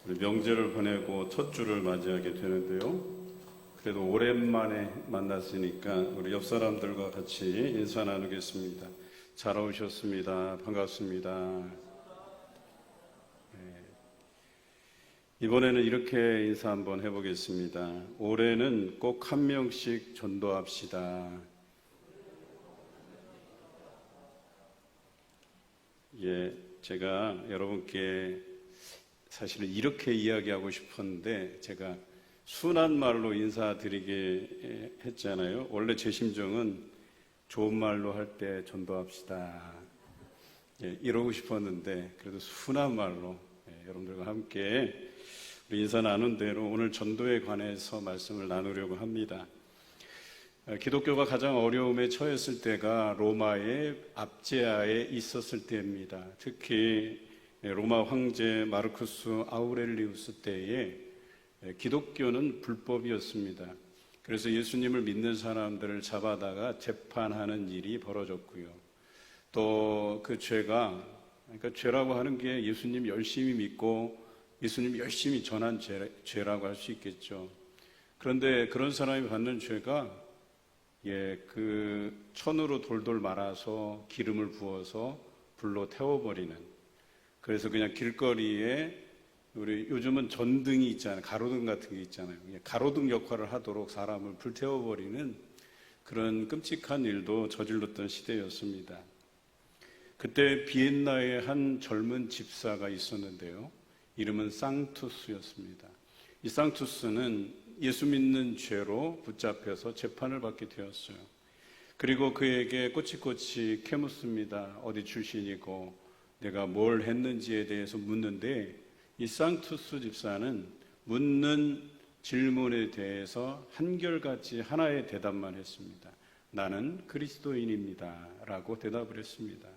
우리 명절을 보내고 첫 주를 맞이하게 되는데요. 그래도 오랜만에 만났으니까 우리 옆 사람들과 같이 인사 나누겠습니다. 잘 오셨습니다. 반갑습니다. 이번에는 이렇게 인사 한번 해보겠습니다. 올해는 꼭 한 명씩 전도합시다. 제가 여러분께 사실은 이렇게 이야기하고 싶었는데 제가 순한 말로 인사드리게 했잖아요. 원래 제 심정은 좋은 말로 할 때 전도합시다. 이러고 싶었는데 그래도 순한 말로 여러분들과 함께 우리 인사 나눈 대로 오늘 전도에 관해서 말씀을 나누려고 합니다. 기독교가 가장 어려움에 처했을 때가 로마의 압제하에 있었을 때입니다. 특히 로마 황제 마르쿠스 아우렐리우스 때에 기독교는 불법이었습니다. 그래서 예수님을 믿는 사람들을 잡아다가 재판하는 일이 벌어졌고요. 또 그 그러니까 죄라고 하는 게 예수님 열심히 믿고 예수님 열심히 전한 죄라고 할 수 있겠죠. 그런데 그런 사람이 받는 죄가 그 천으로 돌돌 말아서 기름을 부어서 불로 태워버리는, 그래서 그냥 길거리에 우리 요즘은 전등이 있잖아요. 가로등 같은 게 있잖아요. 가로등 역할을 하도록 사람을 불태워버리는 그런 끔찍한 일도 저질렀던 시대였습니다. 그때 비엔나에 한 젊은 집사가 있었는데요. 이름은 쌍투스였습니다. 이 쌍투스는 예수 믿는 죄로 붙잡혀서 재판을 받게 되었어요. 그리고 그에게 꼬치꼬치 캐묻습니다. 어디 출신이고 내가 뭘 했는지에 대해서 묻는데 이 쌍투스 집사는 묻는 질문에 대해서 한결같이 하나의 대답만 했습니다. 나는 그리스도인입니다 라고 대답을 했습니다.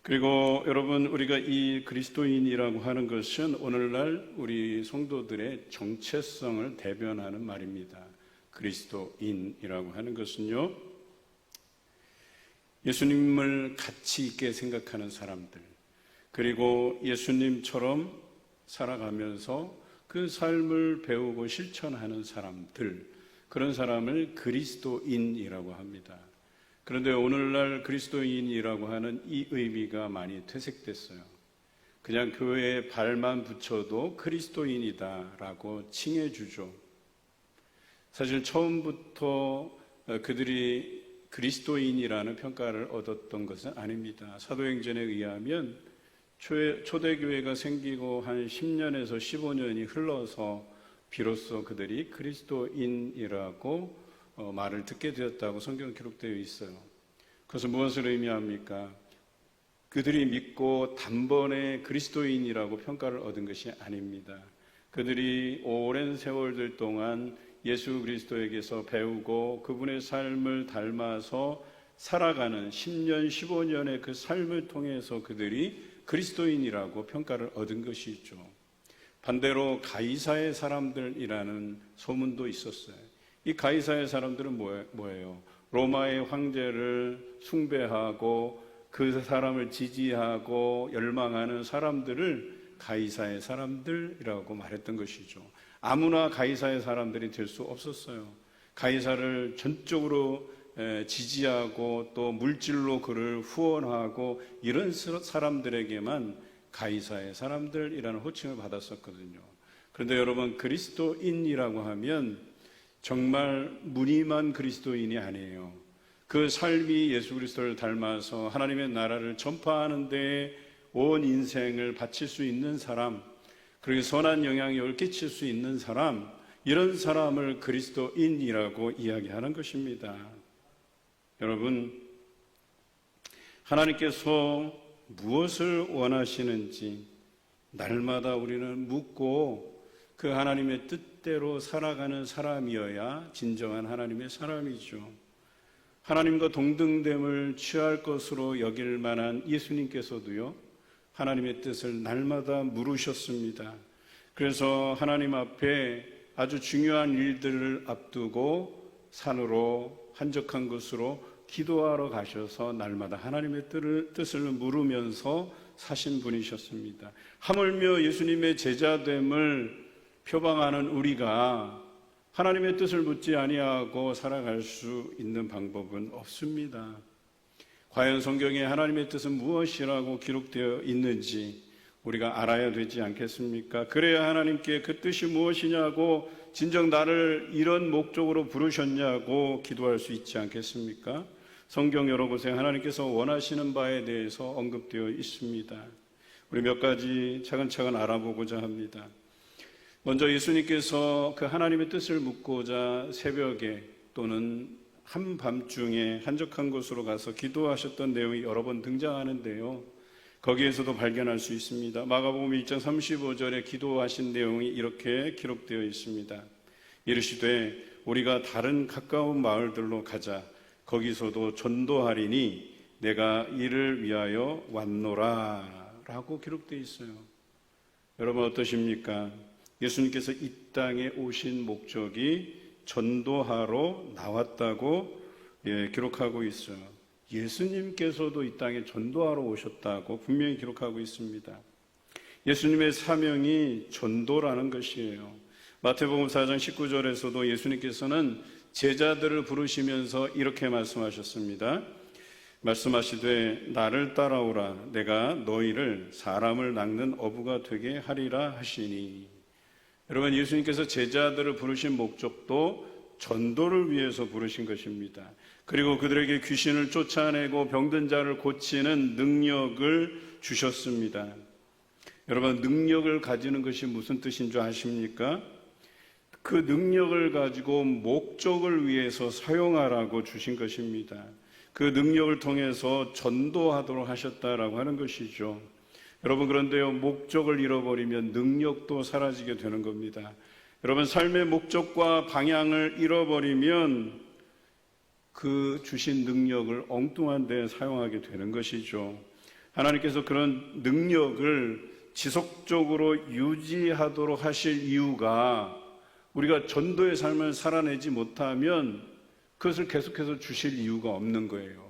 그리고 여러분, 우리가 이 그리스도인이라고 하는 것은 오늘날 우리 성도들의 정체성을 대변하는 말입니다. 그리스도인이라고 하는 것은요, 예수님을 가치 있게 생각하는 사람들, 그리고 예수님처럼 살아가면서 그 삶을 배우고 실천하는 사람들, 그런 사람을 그리스도인이라고 합니다. 그런데 오늘날 그리스도인이라고 하는 이 의미가 많이 퇴색됐어요. 그냥 교회에 발만 붙여도 그리스도인이다라고 칭해주죠. 사실 처음부터 그들이 그리스도인이라는 평가를 얻었던 것은 아닙니다. 사도행전에 의하면 초대교회가 생기고 한 10년에서 15년이 흘러서 비로소 그들이 그리스도인이라고 말을 듣게 되었다고 성경 기록되어 있어요. 그것은 무엇을 의미합니까? 그들이 믿고 단번에 그리스도인이라고 평가를 얻은 것이 아닙니다. 그들이 오랜 세월들 동안 예수 그리스도에게서 배우고 그분의 삶을 닮아서 살아가는 10년, 15년의 그 삶을 통해서 그들이 그리스도인이라고 평가를 얻은 것이죠. 반대로 가이사의 사람들이라는 소문도 있었어요. 이 가이사의 사람들은 뭐예요? 로마의 황제를 숭배하고 그 사람을 지지하고 열망하는 사람들을 가이사의 사람들이라고 말했던 것이죠. 아무나 가이사의 사람들이 될 수 없었어요. 가이사를 전적으로 지지하고 또 물질로 그를 후원하고 이런 사람들에게만 가이사의 사람들이라는 호칭을 받았었거든요. 그런데 여러분, 그리스도인이라고 하면 정말 무늬만 그리스도인이 아니에요. 그 삶이 예수 그리스도를 닮아서 하나님의 나라를 전파하는 데 온 인생을 바칠 수 있는 사람, 그리고 선한 영향력을 끼칠 수 있는 사람, 이런 사람을 그리스도인이라고 이야기하는 것입니다. 여러분, 하나님께서 무엇을 원하시는지 날마다 우리는 묻고 그 하나님의 뜻대로 살아가는 사람이어야 진정한 하나님의 사람이죠. 하나님과 동등됨을 취할 것으로 여길 만한 예수님께서도요, 하나님의 뜻을 날마다 물으셨습니다. 그래서 하나님 앞에 아주 중요한 일들을 앞두고 산으로 한적한 곳으로 기도하러 가셔서 날마다 하나님의 뜻을 물으면서 사신 분이셨습니다. 하물며 예수님의 제자됨을 표방하는 우리가 하나님의 뜻을 묻지 아니하고 살아갈 수 있는 방법은 없습니다. 과연 성경에 하나님의 뜻은 무엇이라고 기록되어 있는지 우리가 알아야 되지 않겠습니까? 그래야 하나님께 그 뜻이 무엇이냐고, 진정 나를 이런 목적으로 부르셨냐고 기도할 수 있지 않겠습니까? 성경 여러 곳에 하나님께서 원하시는 바에 대해서 언급되어 있습니다. 우리 몇 가지 차근차근 알아보고자 합니다. 먼저 예수님께서 그 하나님의 뜻을 묻고자 새벽에 또는 한밤중에 한적한 곳으로 가서 기도하셨던 내용이 여러 번 등장하는데요. 거기에서도 발견할 수 있습니다. 마가복음 1장 35절에 기도하신 내용이 이렇게 기록되어 있습니다. 이르시되 우리가 다른 가까운 마을들로 가자. 거기서도 전도하리니 내가 이를 위하여 왔노라 라고 기록되어 있어요. 여러분 어떠십니까? 예수님께서 이 땅에 오신 목적이 전도하러 나왔다고 기록하고 있어요. 예수님께서도 이 땅에 전도하러 오셨다고 분명히 기록하고 있습니다. 예수님의 사명이 전도라는 것이에요. 마태복음 4장 19절에서도 예수님께서는 제자들을 부르시면서 이렇게 말씀하셨습니다. 말씀하시되 나를 따라오라. 내가 너희를 사람을 낚는 어부가 되게 하리라 하시니. 여러분, 예수님께서 제자들을 부르신 목적도 전도를 위해서 부르신 것입니다. 그리고 그들에게 귀신을 쫓아내고 병든 자를 고치는 능력을 주셨습니다. 여러분, 능력을 가지는 것이 무슨 뜻인 줄 아십니까? 그 능력을 가지고 목적을 위해서 사용하라고 주신 것입니다. 그 능력을 통해서 전도하도록 하셨다라고 하는 것이죠. 여러분, 그런데요, 목적을 잃어버리면 능력도 사라지게 되는 겁니다. 여러분, 삶의 목적과 방향을 잃어버리면 그 주신 능력을 엉뚱한 데 사용하게 되는 것이죠. 하나님께서 그런 능력을 지속적으로 유지하도록 하실 이유가 우리가 전도의 삶을 살아내지 못하면 그것을 계속해서 주실 이유가 없는 거예요.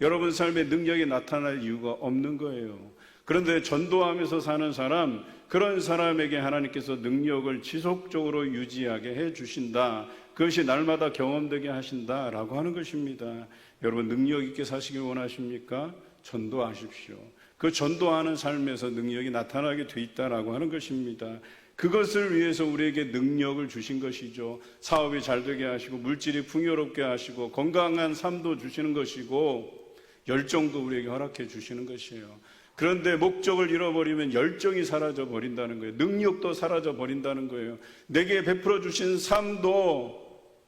여러분 삶의 능력이 나타날 이유가 없는 거예요. 그런데 전도하면서 사는 사람, 그런 사람에게 하나님께서 능력을 지속적으로 유지하게 해 주신다. 그것이 날마다 경험되게 하신다라고 하는 것입니다. 여러분, 능력 있게 사시길 원하십니까? 전도하십시오. 그 전도하는 삶에서 능력이 나타나게 돼 있다라고 하는 것입니다. 그것을 위해서 우리에게 능력을 주신 것이죠. 사업이 잘 되게 하시고 물질이 풍요롭게 하시고 건강한 삶도 주시는 것이고 열정도 우리에게 허락해 주시는 것이에요. 그런데 목적을 잃어버리면 열정이 사라져 버린다는 거예요. 능력도 사라져 버린다는 거예요. 내게 베풀어 주신 삶도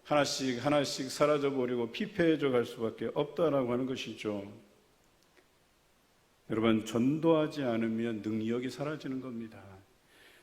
하나씩 하나씩 사라져 버리고 피폐해져 갈 수밖에 없다라고 하는 것이죠. 여러분, 전도하지 않으면 능력이 사라지는 겁니다.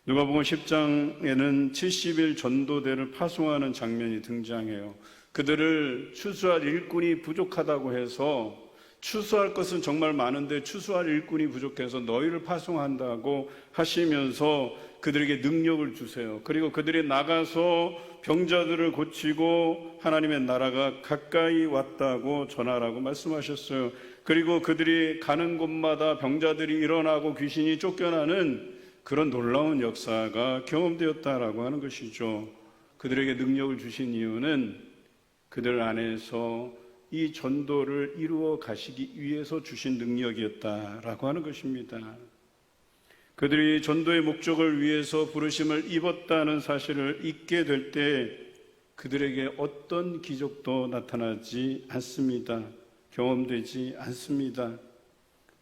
누가복음 10장에는 70일 전도대를 파송하는 장면이 등장해요. 그들을 추수할 일꾼이 부족하다고 해서 추수할 것은 정말 많은데 추수할 일꾼이 부족해서 너희를 파송한다고 하시면서 그들에게 능력을 주세요. 그리고 그들이 나가서 병자들을 고치고 하나님의 나라가 가까이 왔다고 전하라고 말씀하셨어요. 그리고 그들이 가는 곳마다 병자들이 일어나고 귀신이 쫓겨나는 그런 놀라운 역사가 경험되었다라고 하는 것이죠. 그들에게 능력을 주신 이유는 그들 안에서 이 전도를 이루어 가시기 위해서 주신 능력이었다라고 하는 것입니다. 그들이 전도의 목적을 위해서 부르심을 입었다는 사실을 잊게 될 때 그들에게 어떤 기적도 나타나지 않습니다. 경험되지 않습니다.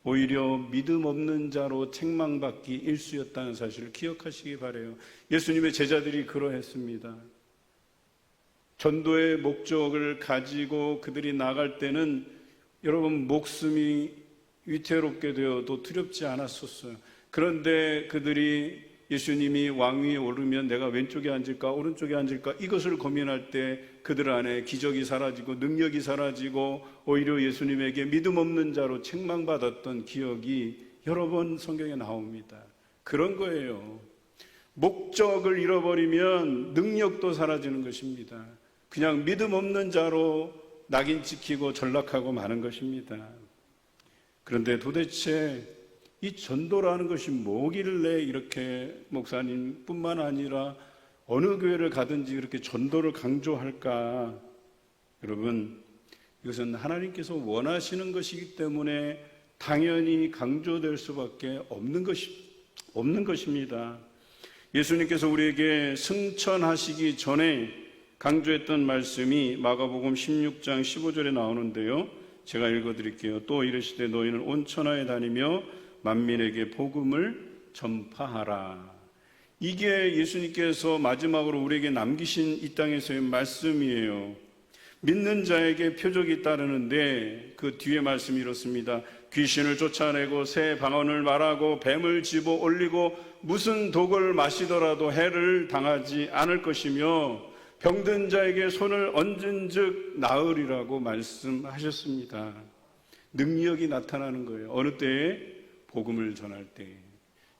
오히려 믿음 없는 자로 책망받기 일쑤였다는 사실을 기억하시기 바라요. 예수님의 제자들이 그러했습니다. 전도의 목적을 가지고 그들이 나갈 때는 여러분 목숨이 위태롭게 되어도 두렵지 않았었어요. 그런데 그들이 예수님이 왕위에 오르면 내가 왼쪽에 앉을까 오른쪽에 앉을까 이것을 고민할 때 그들 안에 기적이 사라지고 능력이 사라지고 오히려 예수님에게 믿음 없는 자로 책망받았던 기억이 여러 번 성경에 나옵니다. 그런 거예요. 목적을 잃어버리면 능력도 사라지는 것입니다. 그냥 믿음 없는 자로 낙인 찍히고 전락하고 마는 것입니다. 그런데 도대체 이 전도라는 것이 뭐길래 이렇게 목사님뿐만 아니라 어느 교회를 가든지 이렇게 전도를 강조할까? 여러분, 이것은 하나님께서 원하시는 것이기 때문에 당연히 강조될 수밖에 없는 것입니다. 예수님께서 우리에게 승천하시기 전에 강조했던 말씀이 마가복음 16장 15절에 나오는데요. 제가 읽어드릴게요. 또 이르시되 너희는 온 천하에 다니며 만민에게 복음을 전파하라. 이게 예수님께서 마지막으로 우리에게 남기신 이 땅에서의 말씀이에요. 믿는 자에게 표적이 따르는데 그 뒤에 말씀이 이렇습니다. 귀신을 쫓아내고 새 방언을 말하고 뱀을 집어 올리고 무슨 독을 마시더라도 해를 당하지 않을 것이며 병든 자에게 손을 얹은 즉 나으리라고 말씀하셨습니다. 능력이 나타나는 거예요. 어느 때에? 복음을 전할 때에.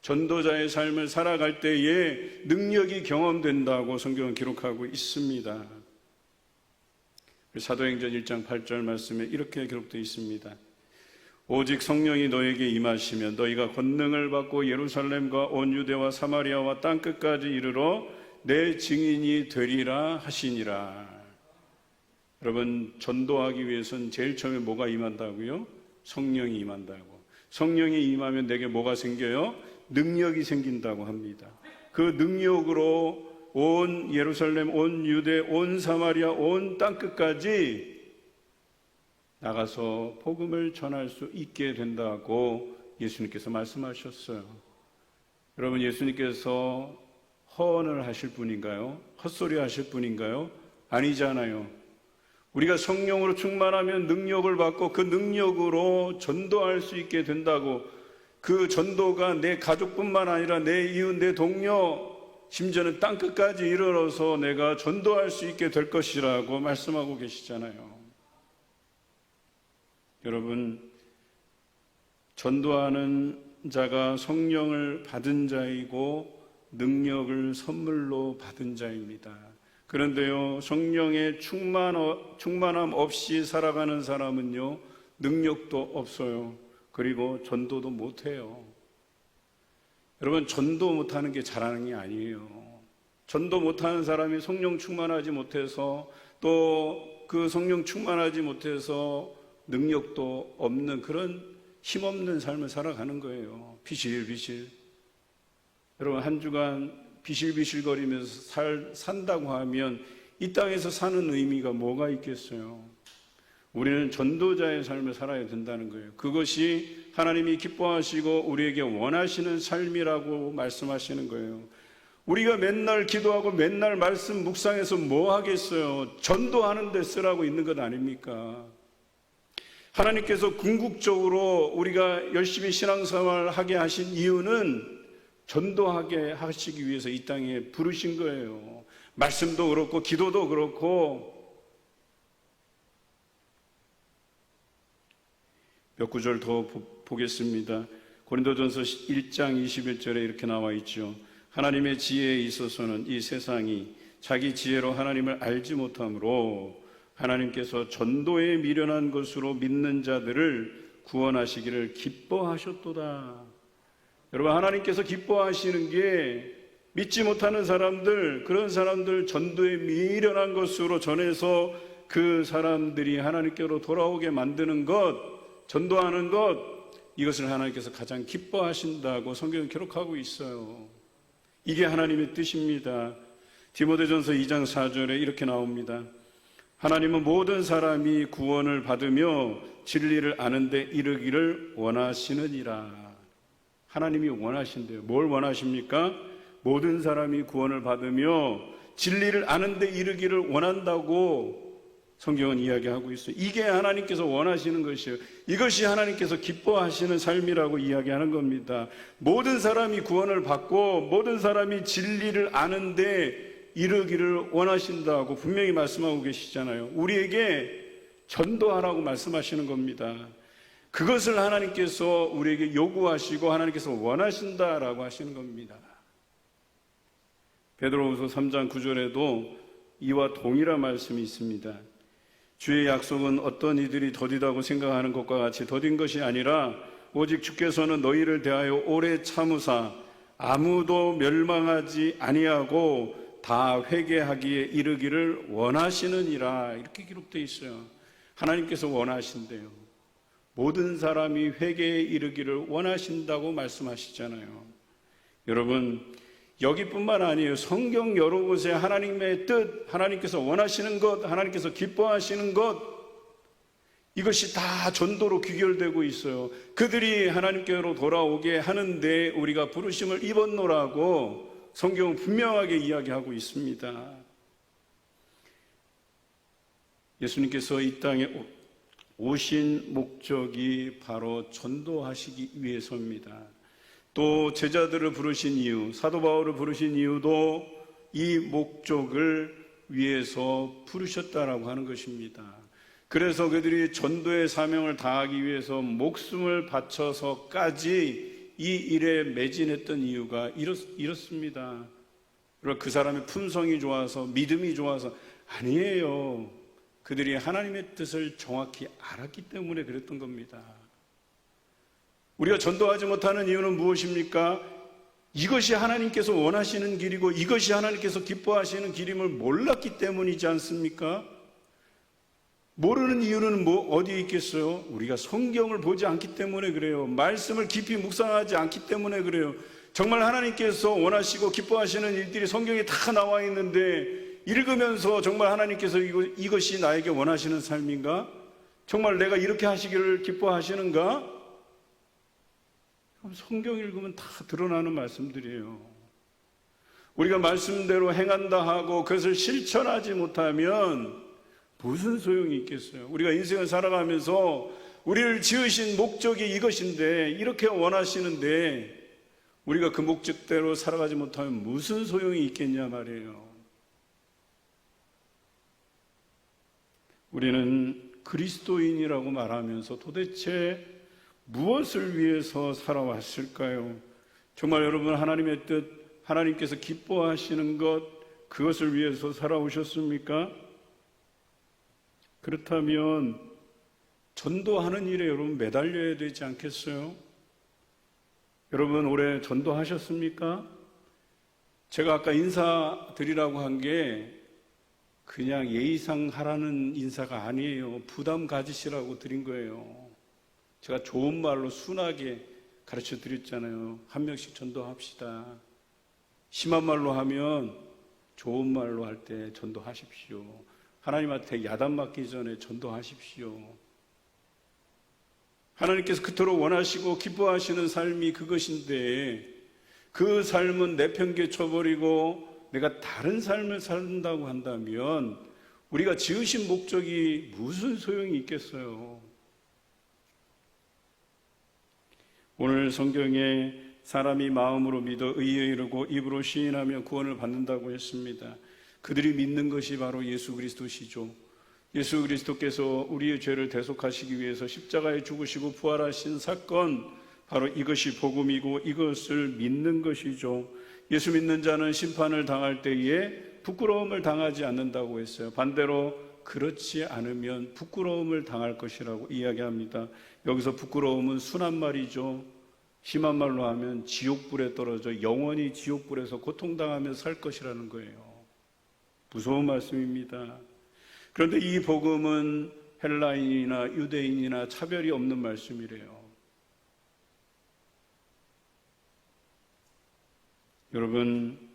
전도자의 삶을 살아갈 때에 능력이 경험된다고 성경은 기록하고 있습니다. 사도행전 1장 8절 말씀에 이렇게 기록되어 있습니다. 오직 성령이 너에게 임하시면 너희가 권능을 받고 예루살렘과 온 유대와 사마리아와 땅끝까지 이르러 내 증인이 되리라 하시니라. 여러분, 전도하기 위해서는 제일 처음에 뭐가 임한다고요? 성령이 임한다고. 성령이 임하면 내게 뭐가 생겨요? 능력이 생긴다고 합니다. 그 능력으로 온 예루살렘, 온 유대, 온 사마리아, 온 땅끝까지 나가서 복음을 전할 수 있게 된다고 예수님께서 말씀하셨어요. 여러분, 예수님께서 허언을 하실 분인가요? 헛소리 하실 분인가요? 아니잖아요. 우리가 성령으로 충만하면 능력을 받고 그 능력으로 전도할 수 있게 된다고, 그 전도가 내 가족뿐만 아니라 내 이웃, 내 동료, 심지어는 땅끝까지 이르러서 내가 전도할 수 있게 될 것이라고 말씀하고 계시잖아요. 여러분, 전도하는 자가 성령을 받은 자이고 능력을 선물로 받은 자입니다. 그런데요, 성령의 충만함 없이 살아가는 사람은요, 능력도 없어요. 그리고 전도도 못해요. 여러분, 전도 못하는 게 잘하는 게 아니에요. 전도 못하는 사람이 성령 충만하지 못해서, 또 그 성령 충만하지 못해서 능력도 없는 그런 힘없는 삶을 살아가는 거예요. 비실비실. 여러분, 한 주간 비실비실거리면서 산다고 하면 이 땅에서 사는 의미가 뭐가 있겠어요? 우리는 전도자의 삶을 살아야 된다는 거예요. 그것이 하나님이 기뻐하시고 우리에게 원하시는 삶이라고 말씀하시는 거예요. 우리가 맨날 기도하고 맨날 말씀 묵상해서 뭐 하겠어요? 전도하는 데 쓰라고 있는 것 아닙니까? 하나님께서 궁극적으로 우리가 열심히 신앙생활 하게 하신 이유는 전도하게 하시기 위해서 이 땅에 부르신 거예요. 말씀도 그렇고 기도도 그렇고. 몇 구절 더 보겠습니다. 고린도전서 1장 21절에 이렇게 나와 있죠. 하나님의 지혜에 있어서는 이 세상이 자기 지혜로 하나님을 알지 못하므로 하나님께서 전도에 미련한 것으로 믿는 자들을 구원하시기를 기뻐하셨도다. 여러분, 하나님께서 기뻐하시는 게 믿지 못하는 사람들, 그런 사람들 전도에 미련한 것으로 전해서 그 사람들이 하나님께로 돌아오게 만드는 것, 전도하는 것, 이것을 하나님께서 가장 기뻐하신다고 성경은 기록하고 있어요. 이게 하나님의 뜻입니다. 디모데전서 2장 4절에 이렇게 나옵니다. 하나님은 모든 사람이 구원을 받으며 진리를 아는 데 이르기를 원하시느니라. 하나님이 원하신대요. 뭘 원하십니까? 모든 사람이 구원을 받으며 진리를 아는 데 이르기를 원한다고 성경은 이야기하고 있어요. 이게 하나님께서 원하시는 것이에요. 이것이 하나님께서 기뻐하시는 삶이라고 이야기하는 겁니다. 모든 사람이 구원을 받고 모든 사람이 진리를 아는 데 이르기를 원하신다고 분명히 말씀하고 계시잖아요. 우리에게 전도하라고 말씀하시는 겁니다. 그것을 하나님께서 우리에게 요구하시고 하나님께서 원하신다라고 하시는 겁니다. 베드로후서 3장 9절에도 이와 동일한 말씀이 있습니다. 주의 약속은 어떤 이들이 더디다고 생각하는 것과 같이 더딘 것이 아니라 오직 주께서는 너희를 대하여 오래 참으사 아무도 멸망하지 아니하고 다 회개하기에 이르기를 원하시느니라. 이렇게 기록되어 있어요. 하나님께서 원하신대요. 모든 사람이 회개에 이르기를 원하신다고 말씀하시잖아요. 여러분, 여기뿐만 아니에요. 성경 여러 곳에 하나님의 뜻, 하나님께서 원하시는 것, 하나님께서 기뻐하시는 것, 이것이 다 전도로 귀결되고 있어요. 그들이 하나님께로 돌아오게 하는데 우리가 부르심을 입었노라고 성경은 분명하게 이야기하고 있습니다. 예수님께서 이 땅에 오신 목적이 바로 전도하시기 위해서입니다. 또 제자들을 부르신 이유, 사도 바울을 부르신 이유도 이 목적을 위해서 부르셨다라고 하는 것입니다. 그래서 그들이 전도의 사명을 다하기 위해서 목숨을 바쳐서까지 이 일에 매진했던 이유가 이렇습니다. 그러나 그 사람의 품성이 좋아서, 믿음이 좋아서 아니에요. 그들이 하나님의 뜻을 정확히 알았기 때문에 그랬던 겁니다. 우리가 전도하지 못하는 이유는 무엇입니까? 이것이 하나님께서 원하시는 길이고 이것이 하나님께서 기뻐하시는 길임을 몰랐기 때문이지 않습니까? 모르는 이유는 어디에 있겠어요? 우리가 성경을 보지 않기 때문에 그래요. 말씀을 깊이 묵상하지 않기 때문에 그래요. 정말 하나님께서 원하시고 기뻐하시는 일들이 성경에 다 나와 있는데 읽으면서 정말 하나님께서 이것이 나에게 원하시는 삶인가? 정말 내가 이렇게 하시기를 기뻐하시는가? 성경 읽으면 다 드러나는 말씀들이에요. 우리가 말씀대로 행한다 하고 그것을 실천하지 못하면 무슨 소용이 있겠어요? 우리가 인생을 살아가면서 우리를 지으신 목적이 이것인데, 이렇게 원하시는데 우리가 그 목적대로 살아가지 못하면 무슨 소용이 있겠냐 말이에요. 우리는 그리스도인이라고 말하면서 도대체 무엇을 위해서 살아왔을까요? 정말 여러분, 하나님의 뜻, 하나님께서 기뻐하시는 것, 그것을 위해서 살아오셨습니까? 그렇다면 전도하는 일에 여러분 매달려야 되지 않겠어요? 여러분, 올해 전도하셨습니까? 제가 아까 인사드리라고 한 게 그냥 예의상 하라는 인사가 아니에요. 부담 가지시라고 드린 거예요. 제가 좋은 말로 순하게 가르쳐 드렸잖아요. 한 명씩 전도합시다. 심한 말로 하면 좋은 말로 할 때 전도하십시오. 하나님한테 야단 맞기 전에 전도하십시오. 하나님께서 그토록 원하시고 기뻐하시는 삶이 그것인데, 그 삶은 내팽개쳐버리고 내가 다른 삶을 산다고 한다면 우리가 지으신 목적이 무슨 소용이 있겠어요? 오늘 성경에 사람이 마음으로 믿어 의에 이르고 입으로 시인하며 구원을 받는다고 했습니다. 그들이 믿는 것이 바로 예수 그리스도시죠. 예수 그리스도께서 우리의 죄를 대속하시기 위해서 십자가에 죽으시고 부활하신 사건, 바로 이것이 복음이고 이것을 믿는 것이죠. 예수 믿는 자는 심판을 당할 때에 부끄러움을 당하지 않는다고 했어요. 반대로 그렇지 않으면 부끄러움을 당할 것이라고 이야기합니다. 여기서 부끄러움은 순한 말이죠. 심한 말로 하면 지옥불에 떨어져 영원히 지옥불에서 고통당하며 살 것이라는 거예요. 무서운 말씀입니다. 그런데 이 복음은 헬라인이나 유대인이나 차별이 없는 말씀이래요. 여러분,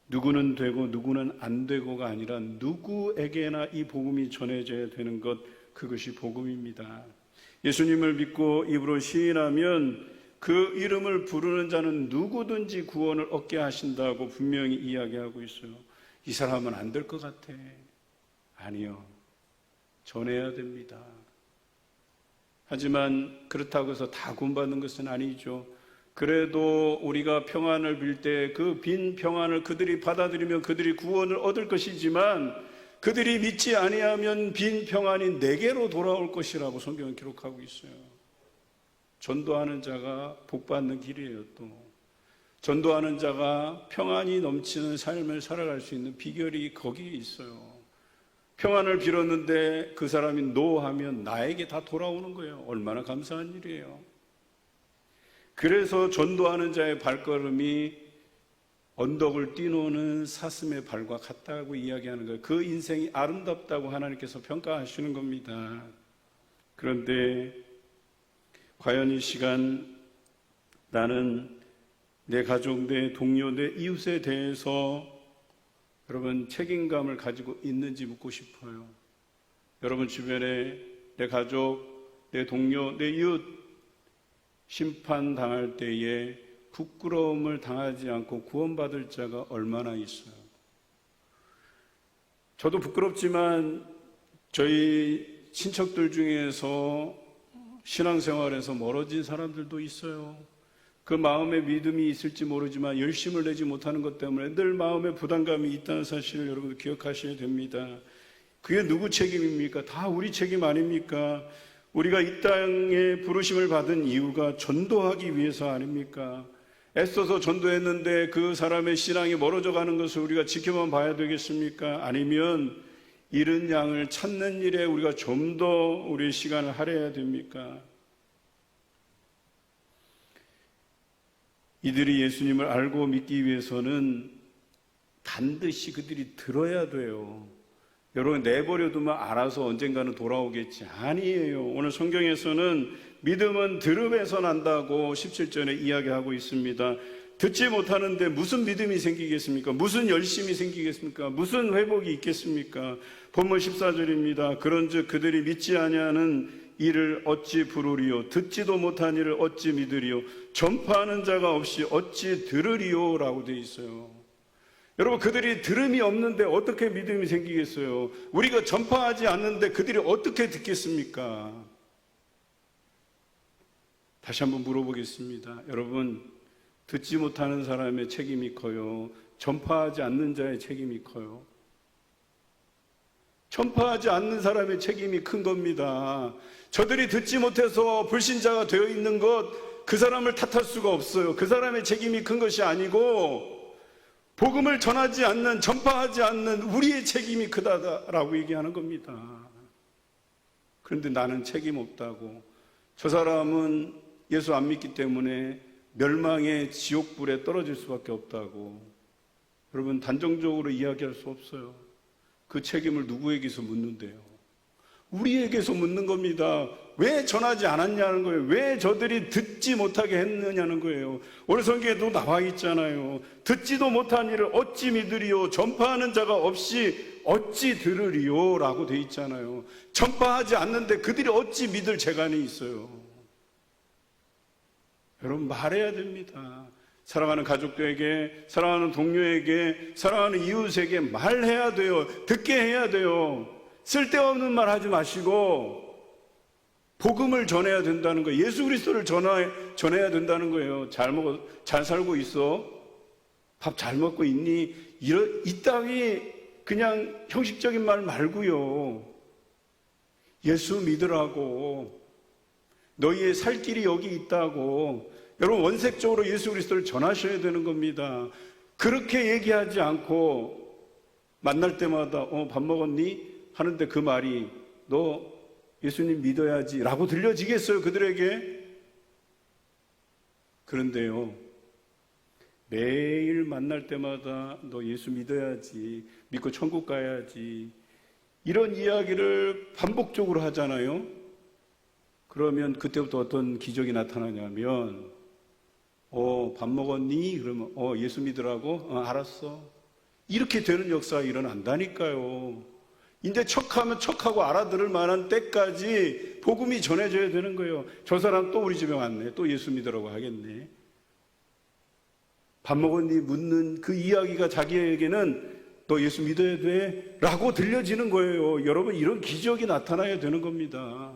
누구는 되고 누구는 안 되고가 아니라 누구에게나 이 복음이 전해져야 되는 것, 그것이 복음입니다. 예수님을 믿고 입으로 시인하면 그 이름을 부르는 자는 누구든지 구원을 얻게 하신다고 분명히 이야기하고 있어요. 이 사람은 안 될 것 같아. 아니요. 전해야 됩니다. 하지만 그렇다고 해서 다 구원받는 것은 아니죠. 그래도 우리가 평안을 빌 때 그 빈 평안을 그들이 받아들이면 그들이 구원을 얻을 것이지만, 그들이 믿지 아니하면 빈 평안이 내게로 돌아올 것이라고 성경은 기록하고 있어요. 전도하는 자가 복받는 길이에요. 또 전도하는 자가 평안이 넘치는 삶을 살아갈 수 있는 비결이 거기에 있어요. 평안을 빌었는데 그 사람이 노하면 나에게 다 돌아오는 거예요. 얼마나 감사한 일이에요. 그래서 전도하는 자의 발걸음이 언덕을 뛰노는 사슴의 발과 같다고 이야기하는 거예요. 그 인생이 아름답다고 하나님께서 평가하시는 겁니다. 그런데 과연 이 시간 나는 내 가족, 내 동료, 내 이웃에 대해서 여러분 책임감을 가지고 있는지 묻고 싶어요. 여러분 주변에 내 가족, 내 동료, 내 이웃 심판당할 때에 부끄러움을 당하지 않고 구원받을 자가 얼마나 있어요. 저도 부끄럽지만 저희 친척들 중에서 신앙생활에서 멀어진 사람들도 있어요. 그 마음에 믿음이 있을지 모르지만 열심을 내지 못하는 것 때문에 늘 마음에 부담감이 있다는 사실을 여러분 기억하셔야 됩니다. 그게 누구 책임입니까? 다 우리 책임 아닙니까? 우리가 이 땅에 부르심을 받은 이유가 전도하기 위해서 아닙니까? 애써서 전도했는데 그 사람의 신앙이 멀어져 가는 것을 우리가 지켜만 봐야 되겠습니까? 아니면 잃은 양을 찾는 일에 우리가 좀 더 우리의 시간을 할애해야 됩니까? 이들이 예수님을 알고 믿기 위해서는 반드시 그들이 들어야 돼요. 여러분 내버려두면 알아서 언젠가는 돌아오겠지. 아니에요. 오늘 성경에서는 믿음은 들음에서 난다고 17절에 이야기하고 있습니다. 듣지 못하는데 무슨 믿음이 생기겠습니까? 무슨 열심이 생기겠습니까? 무슨 회복이 있겠습니까? 본문 14절입니다. 그런즉 그들이 믿지 아니하는 이를 어찌 부르리요? 듣지도 못한 이를 어찌 믿으리요? 전파하는 자가 없이 어찌 들으리요? 라고 되어 있어요. 여러분 그들이 들음이 없는데 어떻게 믿음이 생기겠어요? 우리가 전파하지 않는데 그들이 어떻게 듣겠습니까? 다시 한번 물어보겠습니다. 여러분 듣지 못하는 사람의 책임이 커요? 전파하지 않는 자의 책임이 커요? 전파하지 않는 사람의 책임이 큰 겁니다. 저들이 듣지 못해서 불신자가 되어 있는 것 그 사람을 탓할 수가 없어요. 그 사람의 책임이 큰 것이 아니고 복음을 전하지 않는, 전파하지 않는 우리의 책임이 크다라고 얘기하는 겁니다. 그런데 나는 책임 없다고, 저 사람은 예수 안 믿기 때문에 멸망의 지옥불에 떨어질 수밖에 없다고, 여러분 단정적으로 이야기할 수 없어요. 그 책임을 누구에게서 묻는데요? 우리에게서 묻는 겁니다. 왜 전하지 않았냐는 거예요. 왜 저들이 듣지 못하게 했느냐는 거예요. 오늘 성경에도 나와 있잖아요. 듣지도 못한 일을 어찌 믿으리요? 전파하는 자가 없이 어찌 들으리요? 라고 돼 있잖아요. 전파하지 않는데 그들이 어찌 믿을 재간이 있어요? 여러분 말해야 됩니다. 사랑하는 가족들에게, 사랑하는 동료에게, 사랑하는 이웃에게 말해야 돼요. 듣게 해야 돼요. 쓸데없는 말 하지 마시고 복음을 전해야 된다는 거예요. 예수 그리스도를 전해야 된다는 거예요. 잘 살고 있어? 밥 잘 먹고 있니? 이 따위 그냥 형식적인 말 말고요. 예수 믿으라고, 너희의 살 길이 여기 있다고, 여러분 원색적으로 예수 그리스도를 전하셔야 되는 겁니다. 그렇게 얘기하지 않고 만날 때마다 밥 먹었니? 하는데 그 말이 너 예수님 믿어야지 라고 들려지겠어요, 그들에게? 그런데요, 매일 만날 때마다 너 예수 믿어야지, 믿고 천국 가야지, 이런 이야기를 반복적으로 하잖아요. 그러면 그때부터 어떤 기적이 나타나냐면 밥 먹었니? 그러면 예수 믿으라고? 알았어. 이렇게 되는 역사가 일어난다니까요. 이제 척하면 척하고 알아들을 만한 때까지 복음이 전해져야 되는 거예요. 저 사람 또 우리 집에 왔네. 또 예수 믿으라고 하겠네. 밥 먹었니? 묻는 그 이야기가 자기에게는 너 예수 믿어야 돼? 라고 들려지는 거예요. 여러분 이런 기적이 나타나야 되는 겁니다.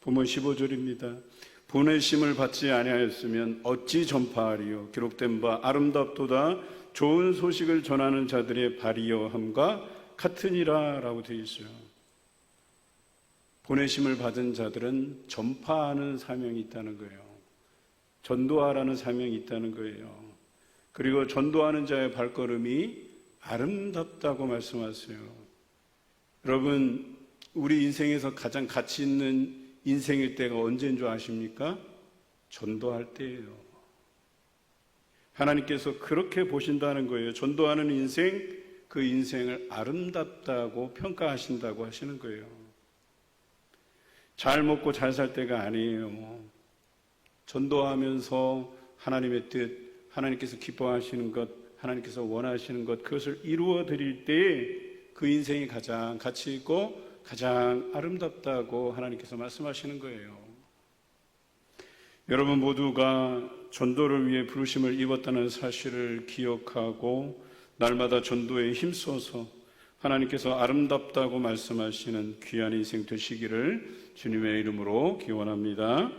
본문 15절입니다. 보내심을 받지 아니하였으면 어찌 전파하리요? 기록된 바 아름답도다 좋은 소식을 전하는 자들의 발이여함과 같으니라 라고 되어 있어요. 보내심을 받은 자들은 전파하는 사명이 있다는 거예요. 전도하라는 사명이 있다는 거예요. 그리고 전도하는 자의 발걸음이 아름답다고 말씀하세요. 여러분, 우리 인생에서 가장 가치 있는 인생일 때가 언제인 줄 아십니까? 전도할 때예요. 하나님께서 그렇게 보신다는 거예요. 전도하는 인생, 그 인생을 아름답다고 평가하신다고 하시는 거예요. 잘 먹고 잘 살 때가 아니에요. 전도하면서 하나님의 뜻, 하나님께서 기뻐하시는 것, 하나님께서 원하시는 것, 그것을 이루어 드릴 때 그 인생이 가장 가치 있고 가장 아름답다고 하나님께서 말씀하시는 거예요. 여러분 모두가 전도를 위해 부르심을 입었다는 사실을 기억하고 날마다 전도에 힘써서 하나님께서 아름답다고 말씀하시는 귀한 인생 되시기를 주님의 이름으로 기원합니다.